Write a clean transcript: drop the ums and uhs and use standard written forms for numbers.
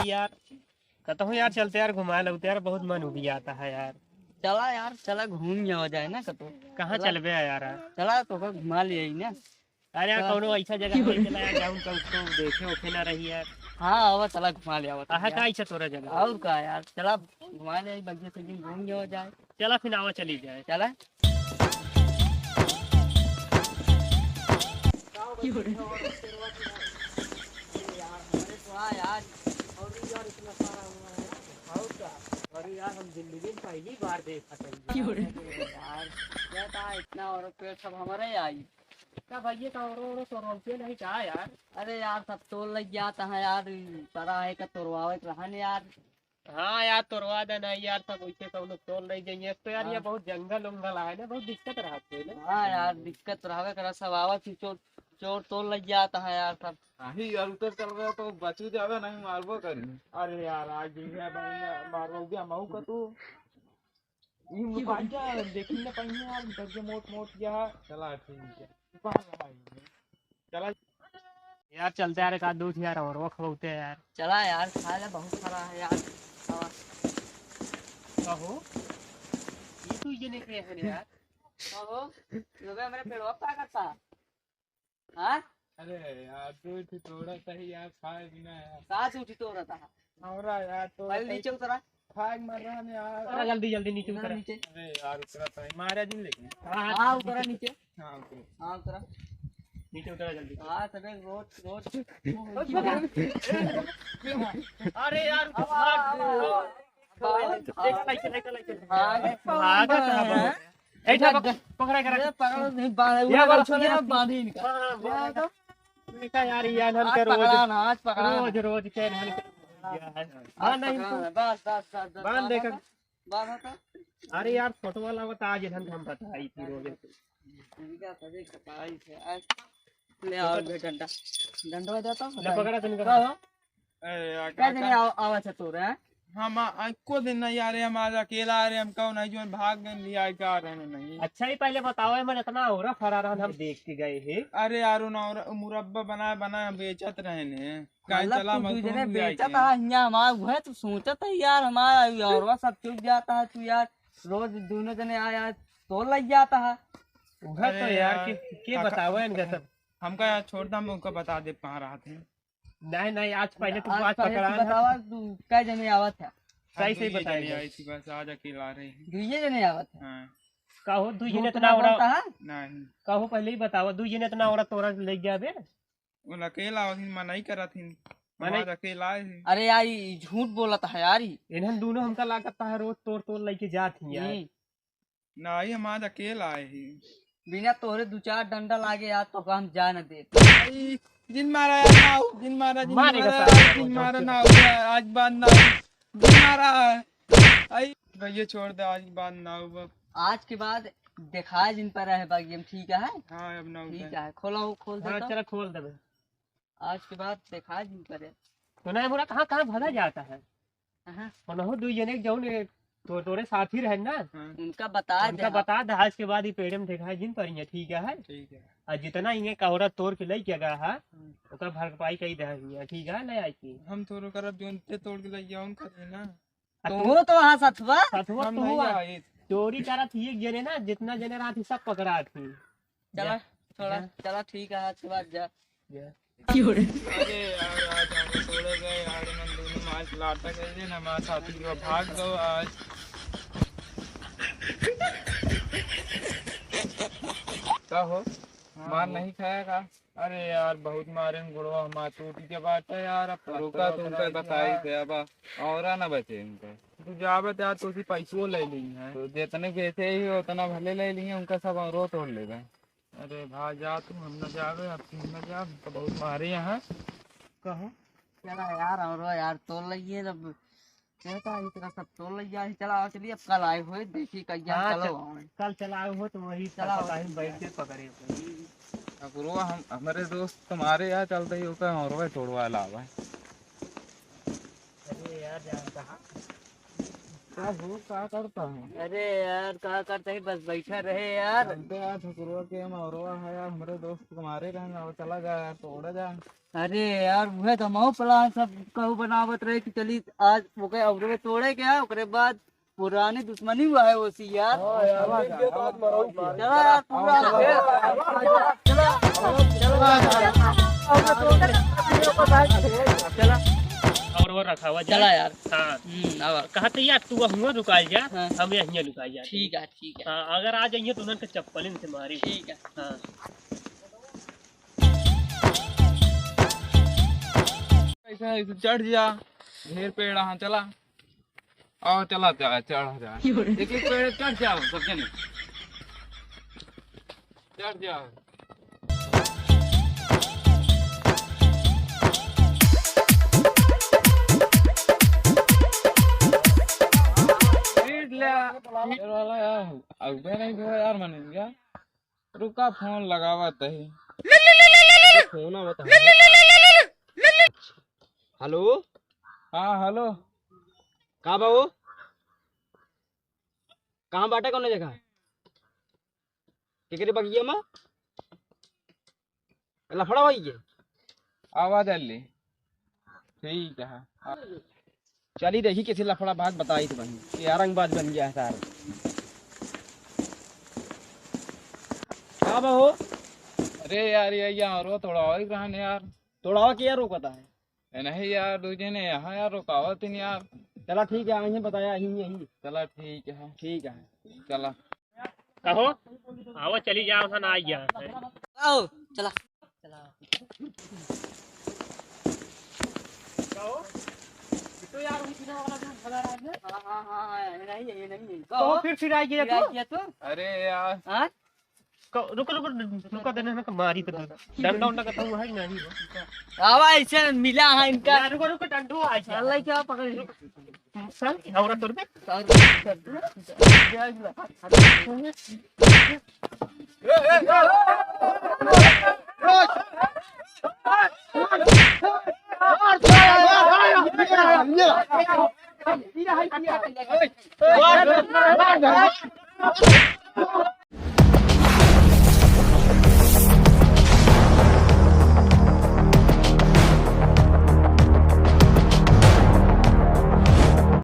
यार कहता हूँ यार चलते यार घुमा लगते यार बहुत मन उब आता है यार। चला यार, चला घूम हो जाए ना कतो। कहाँ चलबे यार। चला तो घुमा लिए ना। अरे यार चला। कौनो ऐसा जगह है चला यार जाऊँ तो देखे ओखे ना रही यार। हाँ आवा, चला घुमा ले आवा कहाँ यार। का ऐसा तोरा जगह और का यार, चला घुमा ले बढ़िया से दिन घूम हो जाए। चला फिर आवा चली जाए। चला। अरे यार हम जिंदगी में पहली बार देखा यार क्या था इतना, और पेड़ सब हमारे आई। क्या भैया का और तो रोके नहीं कहा यार। अरे यार सब तोड़ लग जाता है यार, परा है का तोड़वावे रहन यार। हाँ यार तोड़वा देना यार सब वैसे सब लोग तोड़ नहीं जाएंगे तो यार ये हाँ। बहुत जंगल उंगल है ना बहुत दिक्कत रहती है ना। हाँ यार दिक्कत रहा करा, सब आवत ही चोर चोर तोड़ लग जाता है यार सब। ही यार उतर चल गया तो बचू जावे नहीं मारबो करी। अरे यार आज है भाई मारो गया मऊ का तू ये की मुकाई जा देखी ना पहिए यार जग मोट मोट गया। चला ठीक है। चला यार चलते यार एक आध दूध यार और वो खबोते हैं यार। चला यार, खा ले बहुत सारा है यार। हाँ। कहो ये तू ये नहीं है यार। कहो लोगे मेरे पेड़वा क्या करता। हाँ अरे यार तू थोड़ा सही यार खाए बिना यार। साथ उठी तो रहता है। हमरा यार तो पहले नीचे उतरा। खाए मर रहा है यार। चला जल्दी जल्दी नीचे उतरा उतर। नीचे। अरे यार उतरा तो मारा दिन लेकिन। हाँ उतरा नीचे। हाँ उतरा। हाँ उतरा। नीचे उतर जल्दी। हाँ सबे रोज रोज। अरे यार पकड़ा कर पकड़ो नहीं बांध या बार छोड़े ना बांधी इनका। यार ये नल आज के रोज पकड़ा ना, आज पकड़ा ना। रोज रोज के नल आज नहीं पकड़ा ना, बस बस बस बांध देकर। बांध होता। अरे यार फोटो वाला बता आज हम बताई थी रोज इनका सभी कटाई से आज ले और भी डंडा डंडा देता हूँ। ले पकड़ा तुम अरे यार क्या दिन आवाज है तो रे। हम को दिन नहीं आ रहे हम आज अकेला आ रहे हम कहो नहीं जो भाग गए लिया क्या रहने नहीं। अच्छा ही पहले बताओ मैं इतना हो रहा फरार हम देख के गए हैं। अरे यार मुरब्बा बनाए बनाए बेचत रहे ने कहीं मतलब चला तू मत तुझे बेचा था यहाँ हमारा हुआ तो सोचा था यार हमारा और सब चुप जाता है तू यार। रोज दोनों जने आया तो लग जाता है। वह तो यार के बताओ इनका सब। हमका यार छोड़ दम उनका बता दे कहाँ रहा थे। नहीं नहीं आज पहले तू आज आज पहले पकड़ा तू बतावा तू कै जने आवत है। सही से दुइये बताइए। जने आई थी बस आज अकेला आ रहे हैं। दुइये जने आवत है। हाँ कहो दू जने झूठ इतना ना हो बोलता रहा है। नहीं कहो पहले ही बताओ दू जने इतना हो रहा तोरा ले गया बे वो अकेला थी मना ही करा थी मना- आज अकेला आए थे। अरे यार ये झूठ बोलता है यार ये। इन्हन दोनों हमका लागता है रोज तोड़ तोड़ लेके जाती यार। नहीं हम आज अकेला आए ही। बिना तोहरे दो चार डंडा लागे यार तो हम जा न दे। आई, जिन मारा यार ना हो, जिन मारा मारेगा मारा, साला। जिन मारा ना हो, आज बाद ना हो, जिन मारा आई भैया छोड़ दे आज बाद ना हो। आज के बाद दिखाए जिन पर है बाकी हम ठीक है। हाँ अब ना ठीक होता है। है खोलो खोल हाँ दे। चला खोल दे। आज के बाद दिखाए जिन पर है। तो नहीं बोला कहाँ कहाँ भगा जाता है हाँ, उन्होंने दू जने जाऊन तो तोरे साथी रहे ना हाँ उनका बता दे। उनका बता दे आज के बाद ही पेड़ में देखा है जिन पर ही ठीक है। ठीक है। और जितना ही कौरा तोड़ के ले गया है ओकर भरपाई कही दे ठीक है नहीं आई की हम थोड़ा करब जो उनते तोड़ के लग जाऊं करे ना तू तो वहाँ सतवा। सतुआ हम तू नहीं हुआ। आए। चोरी करा थी एक जने ना जितना जने रहा थी सब पकड़ा थी। चला थोड़ा चला ठीक है आज के बाद जा। अरे यार आज हम छोड़े गए यार हम दोनों मार लाटा गए ना हमारे साथी को भाग गो आज। क्या हो मार नहीं खाएगा। अरे यार बहुत मारे गुड़वा हमारे टूटी के बात है यार अब रुका तुमको बताई थे अब और ना बचे उनका तू जावत यार तो पैसों ले ली है तो जितने बेचे ही उतना भले ले लिए उनका सब औरों तोड़ ले गए। अरे भाई जा तू हम न जावे अब तुम न जा तो बहुत मारे यहाँ। कहो चला यार और यार तोड़ लगिए जब कहता है इतना सब तोड़ लग जाए। चला आओ चलिए अब कल आए हुए देखिए कहिया हाँ, चलो कल चलाए हो तो वही चला चला बैठ के पकड़े गुरुआ हम हमारे दोस्त तुम्हारे यहाँ चलते ही होता है और तोड़वा लावा है। अरे यार जान कहा क्या हो, क्या करता हूँ? अरे यार कहा करते ही बस बैठा रहे यार। चलते यार ठकुरवा के मौरवा है यार, हमारे दोस्त तुम्हारे रहेंगे और चला जाए यार, तोड़ा जाए। अरे यार वह तो मऊ प्लान सब कहू बनावत रहे कि चली आज ओके अवरे तोड़े क्या ओकरे बाद पुरानी दुश्मनी हुआ है उसी यार। हाँ यार, चला यार पूरा चला और रखा हुआ चला यार। हाँ अब कहा तो यार तू हुआ रुकाई जा, हाँ। हम यहाँ रुकाई जा। ठीक है ठीक है हाँ अगर आ जाइए तो उन्होंने चप्पल से मारी। ठीक है। हाँ ऐसा ऐसे चढ़ जा, ढेर पेड़ हाँ चला और चला जा, चढ़ जा, एक एक पेड़ चढ़ जाओ सब जने, चढ़ जाओ। यार वाला यार अब नहीं हुआ यार, मैंने क्या रुका फोन लगावा तही फोन आवत हेलो हाँ हेलो कहाँ बाबू कहाँ बाटे कौन जगह केकरे बगिया में लफड़ा भाई के आवाज आली ठीक है। चली देखी किसी लफड़ा बात बताई तो बनी ये रंगबाज बन गया है सार। कहाँ बाबू अरे यार ये यहाँ रो थोड़ा और ही रहने यार, थोड़ा क्या रोकता है नहीं यार दूजे ने यहाँ यार रुकावत ही नहीं यार। चला ठीक है यहीं बताया यहीं चला ठीक है ठीक है। चला। कहो आओ चली जाओ था ना आई गया। आओ चला चला तो यार उनकी वाला जो भगा रहा है हाँ हाँ हाँ ये नहीं तो फिर आई गया तो किया तो अरे यार हाँ रुको रुको रुको देने में मारी तो डंडा उंडा का हुआ है नहीं। आवा ऐसे मिला है इनका। यार रुको रुको डंडू आ गया अल्लाह क्या पकड़ सर औरत तोड़ पे Yeah.